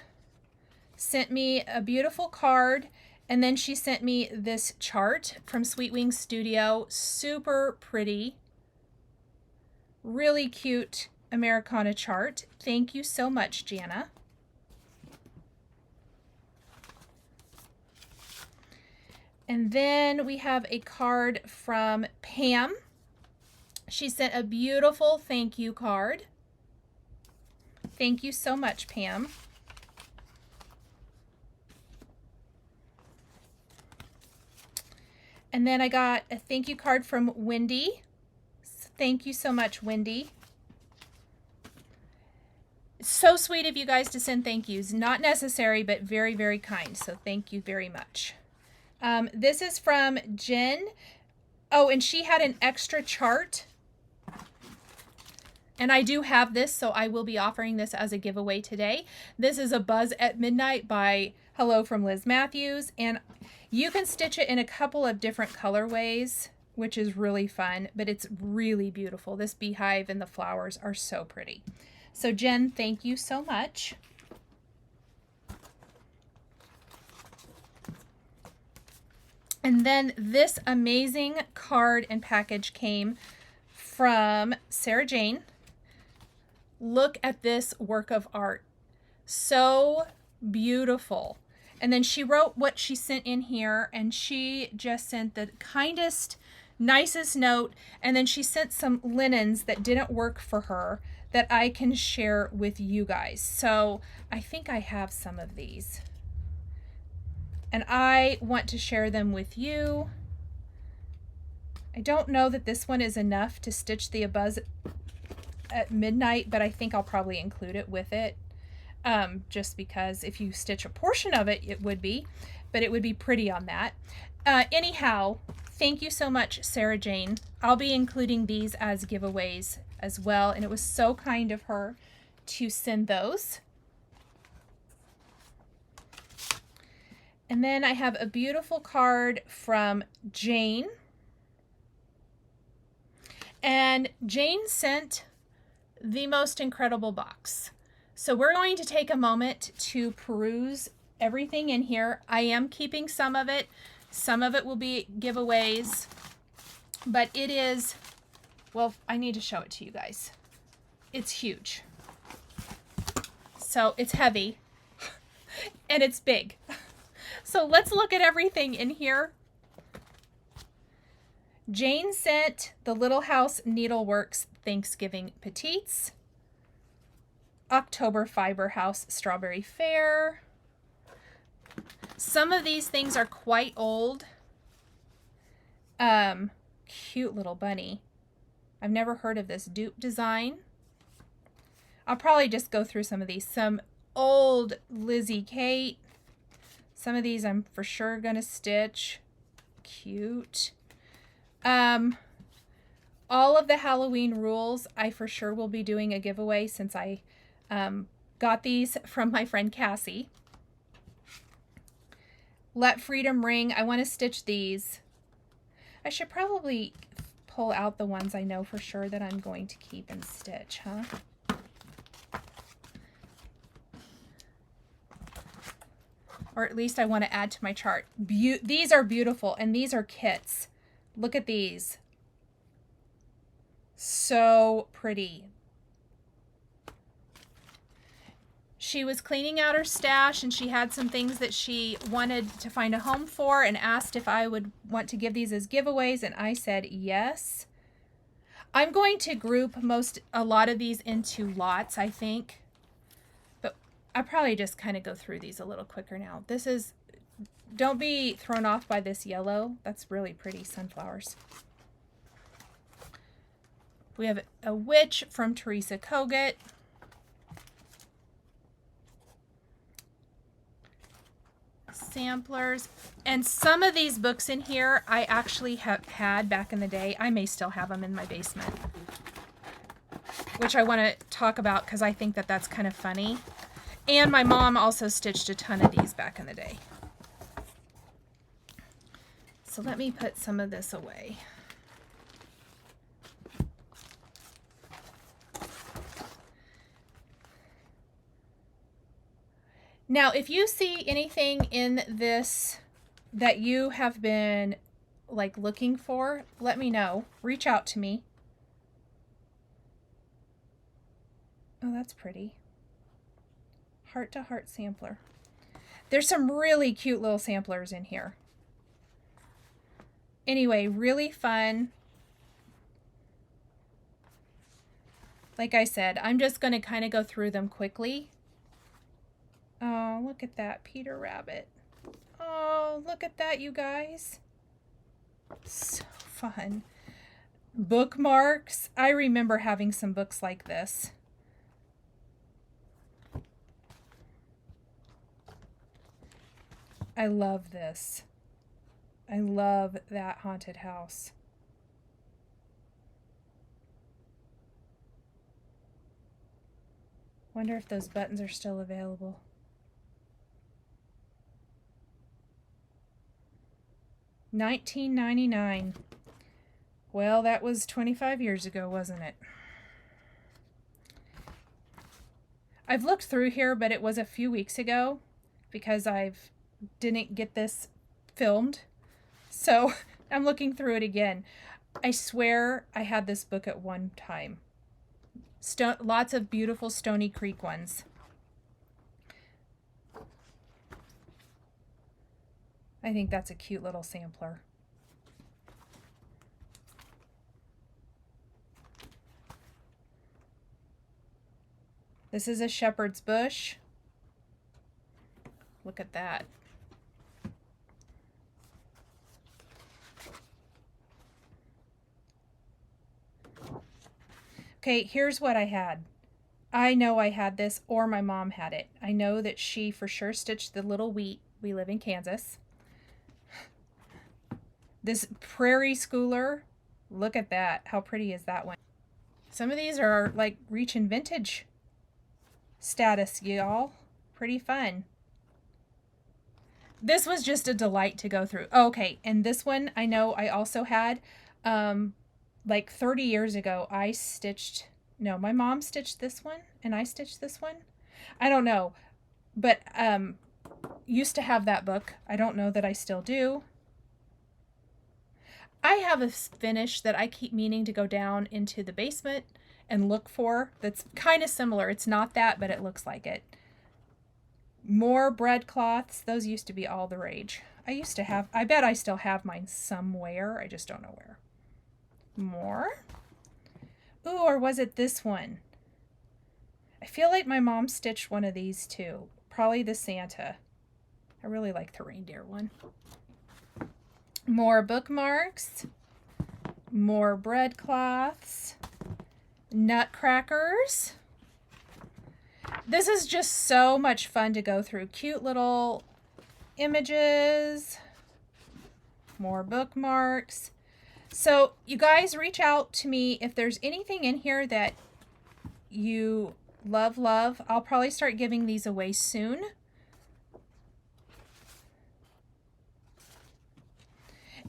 Speaker 1: sent me a beautiful card, and then she sent me this chart from Sweet Wings Studio. Super pretty. Really cute Americana chart. Thank you so much, Jana. And then we have a card from Pam. She sent a beautiful thank you card. Thank you so much, Pam. And then I got a thank you card from Wendy. Thank you so much, Wendy. So sweet of you guys to send thank yous. Not necessary, but very, very kind. So thank you very much. This is from Jen. Oh, and she had an extra chart. And I do have this, so I will be offering this as a giveaway today. This is A Buzz at Midnight by Hello from Liz Matthews. And you can stitch it in a couple of different colorways, which is really fun, but it's really beautiful. This beehive and the flowers are so pretty. So Jen, thank you so much. And then this amazing card and package came from Sarah Jane. Look at this work of art. So beautiful. And then she wrote what she sent in here, and she just sent the kindest, nicest note. And then she sent some linens that didn't work for her that I can share with you guys. So I think I have some of these, and I want to share them with you. I don't know that this one is enough to stitch the A Buzz at Midnight, but I think I'll probably include it with it. Just because if you stitch a portion of it, it would be, but it would be pretty on that. Anyhow, thank you so much, Sarah Jane. I'll be including these as giveaways as well, and it was so kind of her to send those. And then I have a beautiful card from Jane. And Jane sent the most incredible box. So we're going to take a moment to peruse everything in here. I am keeping some of it. Some of it will be giveaways. But it is, well, I need to show it to you guys. It's huge. So it's heavy and it's big. So let's look at everything in here. Jane sent the Little House Needleworks Thanksgiving Petites, October Fiber House Strawberry Fair. Some of these things are quite old. Cute little bunny. I've never heard of this dupe design. I'll probably just go through some of these. Some old Lizzie Kate. Some of these I'm for sure gonna stitch. Cute. All of the Halloween rules I for sure will be doing a giveaway, since I got these from my friend Cassie. Let Freedom Ring. I want to stitch these. I should probably pull out the ones I know for sure that I'm going to keep and stitch, huh? Or at least I want to add to my chart. These are beautiful, and these are kits. Look at these. So pretty. She was cleaning out her stash and she had some things that she wanted to find a home for and asked if I would want to give these as giveaways, and I said yes. I'm going to group a lot of these into lots, I think. But I probably just kind of go through these a little quicker now. Don't be thrown off by this yellow. That's really pretty sunflowers. We have a witch from Teresa Kogut. Samplers. And some of these books in here I actually have had back in the day. I may still have them in my basement, which I want to talk about because I think that that's kind of funny. And my mom also stitched a ton of these back in the day. So let me put some of this away. Now, if you see anything in this that you have been like looking for, let me know. Reach out to me. Oh, that's pretty. Heart to heart sampler. There's some really cute little samplers in here. Anyway, really fun. Like I said, I'm just going to kind of go through them quickly. Oh, look at that Peter Rabbit. Oh, look at that, you guys. So fun. Bookmarks. I remember having some books like this. I love this. I love that haunted house. Wonder if those buttons are still available. $19.99. Well, that was 25 years ago, wasn't it? I've looked through here, but it was a few weeks ago because didn't get this filmed. So I'm looking through it again. I swear I had this book at one time. Lots of beautiful Stony Creek ones. I think that's a cute little sampler. This is a shepherd's bush. Look at that. Okay, here's what I had. I know I had this, or my mom had it. I know that she for sure stitched the little wheat. We live in Kansas. This prairie schooler, look at that. How pretty is that one? Some of these are like reaching vintage status, y'all. Pretty fun. This was just a delight to go through. Oh, okay, and this one I know I also had. Like 30 years ago, my mom stitched this one, and I stitched this one. I don't know, but used to have that book. I don't know that I still do. I have a finish that I keep meaning to go down into the basement and look for that's kind of similar. It's not that, but it looks like it. More breadcloths. Those used to be all the rage. I bet I still have mine somewhere. I just don't know where. More. Ooh, or was it this one? I feel like my mom stitched one of these too. Probably the Santa. I really like the reindeer one. More bookmarks. More breadcloths. Nutcrackers. This is just so much fun to go through. Cute little images. More bookmarks. So you guys reach out to me if there's anything in here that you love. I'll probably start giving these away soon.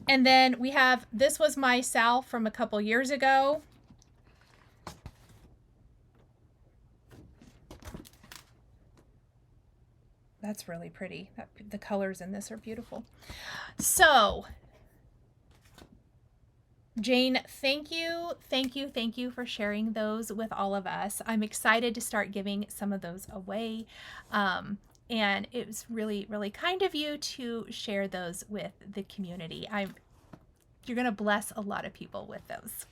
Speaker 1: And then we have, this was my Sal from a couple years ago. That's really pretty. The colors in this are beautiful. So Jane, thank you, thank you, thank you for sharing those with all of us. I'm excited to start giving some of those away. And it was really, really kind of you to share those with the community. You're going to bless a lot of people with those.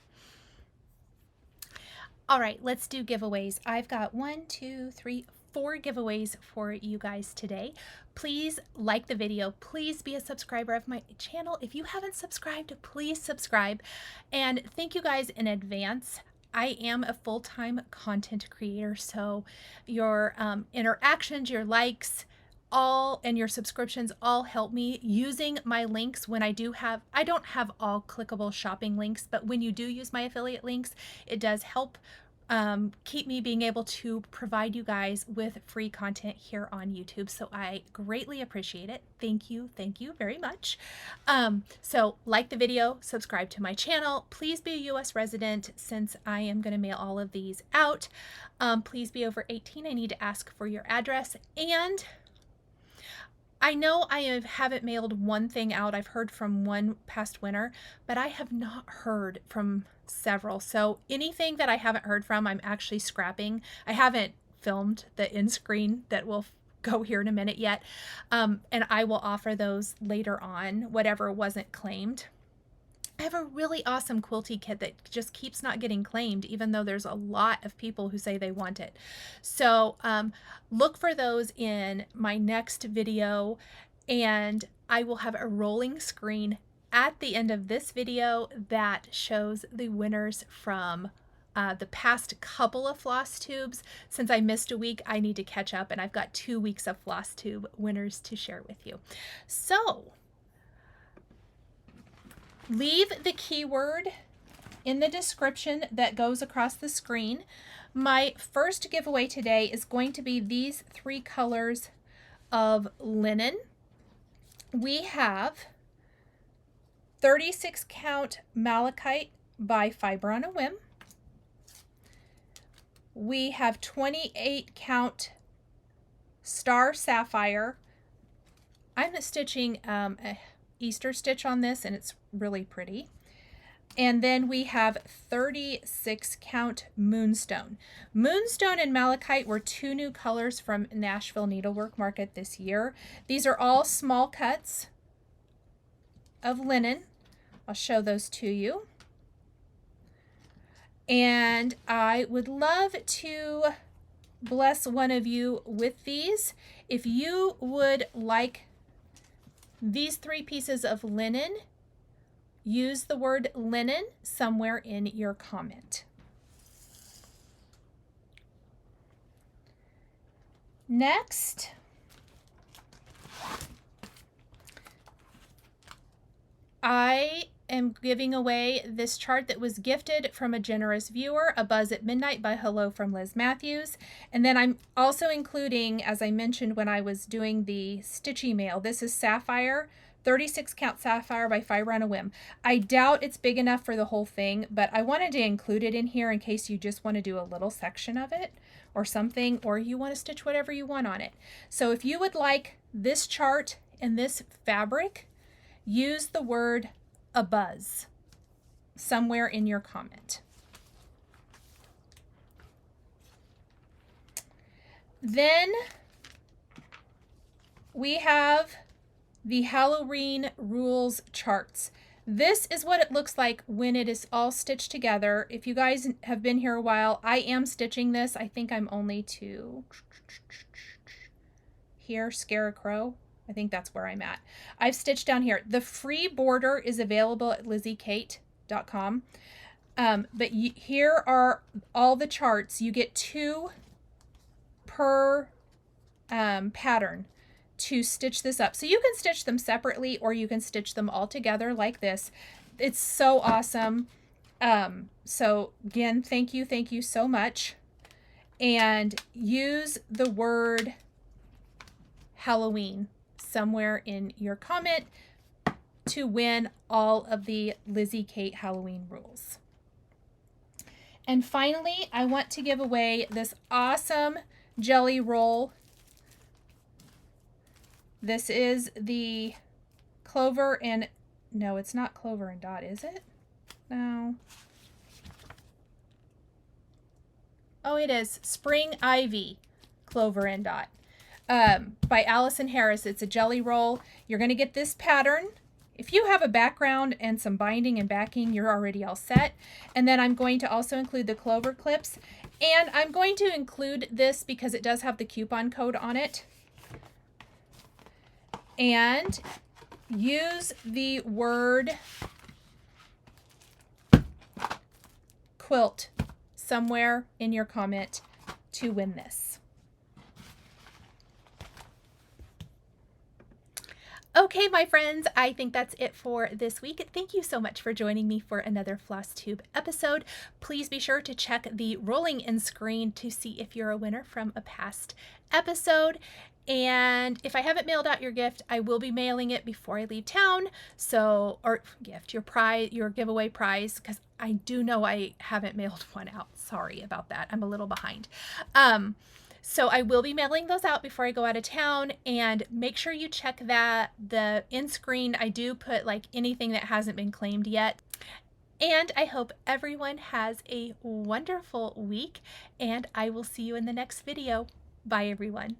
Speaker 1: All right, let's do giveaways. I've got 1, 2, 3, 4 giveaways for you guys today. Please like the video. Please be a subscriber of my channel. If you haven't subscribed, please subscribe. And thank you guys in advance. I am a full-time content creator, so your interactions, your likes, and your subscriptions all help me. Using my links when I don't have all clickable shopping links, but when you do use my affiliate links, it does help keep me being able to provide you guys with free content here on YouTube. So I greatly appreciate it. Thank you very much. So like the video, subscribe to my channel. Please be a US resident since I am going to mail all of these out. Please be over 18. I need to ask for your address. And I know I haven't mailed one thing out. I've heard from one past winner, but I have not heard from several. So anything that I haven't heard from, I'm actually scrapping. I haven't filmed the end screen that will go here in a minute yet. And I will offer those later on, whatever wasn't claimed. I have a really awesome quilty kit that just keeps not getting claimed, even though there's a lot of people who say they want it. So look for those in my next video, and I will have a rolling screen at the end of this video that shows the winners from the past couple of Flosstubes. Since I missed a week, I need to catch up, and I've got 2 weeks of Flosstube winners to share with you. So leave the keyword in the description that goes across the screen. My first giveaway today is going to be these 3 colors of linen. We have 36 count malachite by Fiber on a Whim. We have 28 count star sapphire. I'm stitching a Easter stitch on this, and it's really pretty. And then we have 36 count moonstone. Moonstone and malachite were 2 new colors from Nashville Needlework Market this year. These are all small cuts of linen. I'll show those to you. And I would love to bless one of you with these. If you would like these 3 pieces of linen, use the word linen somewhere in your comment. Next, I am giving away this chart that was gifted from a generous viewer, A Buzz at Midnight by Hello from Liz Matthews. And then I'm also including, as I mentioned when I was doing the Stitchy mail, this is Sapphire, 36 count Sapphire by Fiber on a Whim. I doubt it's big enough for the whole thing, but I wanted to include it in here in case you just want to do a little section of it or something, or you want to stitch whatever you want on it. So if you would like this chart and this fabric, use the word A Buzz somewhere in your comment. Then we have the Halloween rules charts. This is what it looks like when it is all stitched together. If you guys have been here a while, I am stitching this. I think I'm only to here, Scarecrow. I think that's where I'm at. I've stitched down here. The free border is available at LizzieKate.com. But here are all the charts. You get 2 per pattern to stitch this up. So you can stitch them separately, or you can stitch them all together like this. It's so awesome. So again, thank you so much. And use the word Halloween somewhere in your comment to win all of the Lizzie Kate Halloween rules. And finally, I want to give away this awesome jelly roll. This is the Clover and, no, it's not Clover and Dot, is it? No. Oh, it is Spring Ivy Clover and Dot by Allison Harris. It's a jelly roll. You're going to get this pattern. If you have a background and some binding and backing, you're already all set. And then I'm going to also include the clover clips. And I'm going to include this because it does have the coupon code on it. And use the word quilt somewhere in your comment to win this. Okay, my friends, I think that's it for this week. Thank you so much for joining me for another Flosstube episode. Please be sure to check the rolling end screen to see if you're a winner from a past episode. And if I haven't mailed out your gift, I will be mailing it before I leave town. So, or gift, your prize, your giveaway prize, because I do know I haven't mailed one out. Sorry about that. I'm a little behind. So I will be mailing those out before I go out of town, and make sure you check that the end screen. I do put like anything that hasn't been claimed yet. And I hope everyone has a wonderful week, and I will see you in the next video. Bye, everyone.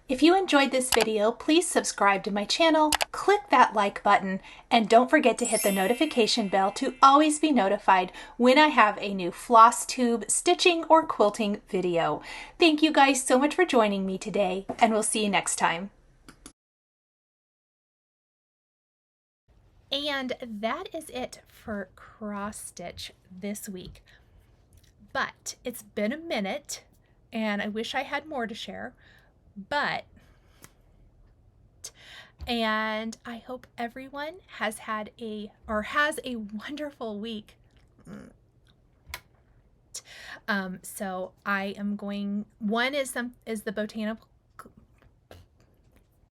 Speaker 1: If you enjoyed this video, please subscribe to my channel, click that like button, and don't forget to hit the notification bell to always be notified when I have a new Flosstube stitching or quilting video. Thank you guys so much for joining me today, and we'll see you next time. And that is it for cross stitch this week. But it's been a minute, and I wish I had more to share. And I hope everyone has had a wonderful week. So I am going, one is the